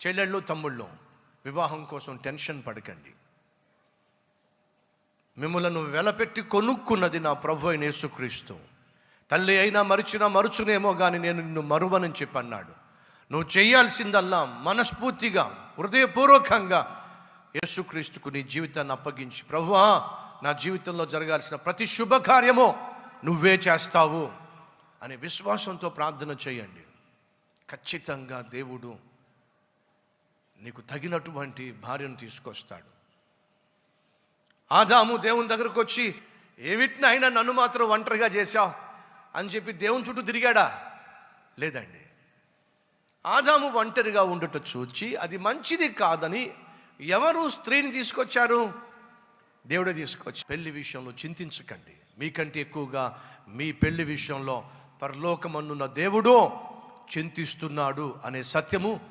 చెల్లెళ్ళు తమ్ముళ్ళు, వివాహం కోసం టెన్షన్ పడకండి. మిమ్మలను వెలపెట్టి కొనుక్కున్నది నా ప్రభు అయిన యేసుక్రీస్తు. తల్లి అయినా మరుచునేమో కానీ నేను నిన్ను మరువనని చెప్పి అన్నాడు. నువ్వు చేయాల్సిందల్లా మనస్ఫూర్తిగా, హృదయపూర్వకంగా యేసుక్రీస్తుకు నీ జీవితాన్ని అప్పగించి, ప్రభువా నా జీవితంలో జరగాల్సిన ప్రతి శుభకార్యము నువ్వే చేస్తావు అనే విశ్వాసంతో ప్రార్థన చేయండి. ఖచ్చితంగా దేవుడు నీకు తగినటువంటి భార్యను తీసుకొస్తాడు. ఆదాము దేవుని దగ్గరకు వచ్చి, ఏవిటినైనా నన్ను మాత్రం ఒంటరిగా చేశావు అని చెప్పి దేవుని చుట్టూ తిరిగాడా? లేదండి. ఆదాము ఒంటరిగా ఉండుట చూచి అది మంచిది కాదని ఎవరు స్త్రీని తీసుకొచ్చారు? దేవుడే తీసుకొచ్చి. పెళ్లి విషయంలో చింతించకండి. మీకంటే ఎక్కువగా మీ పెళ్లి విషయంలో పరలోకమన్నున్న దేవుడు చింతిస్తున్నాడు అనే సత్యము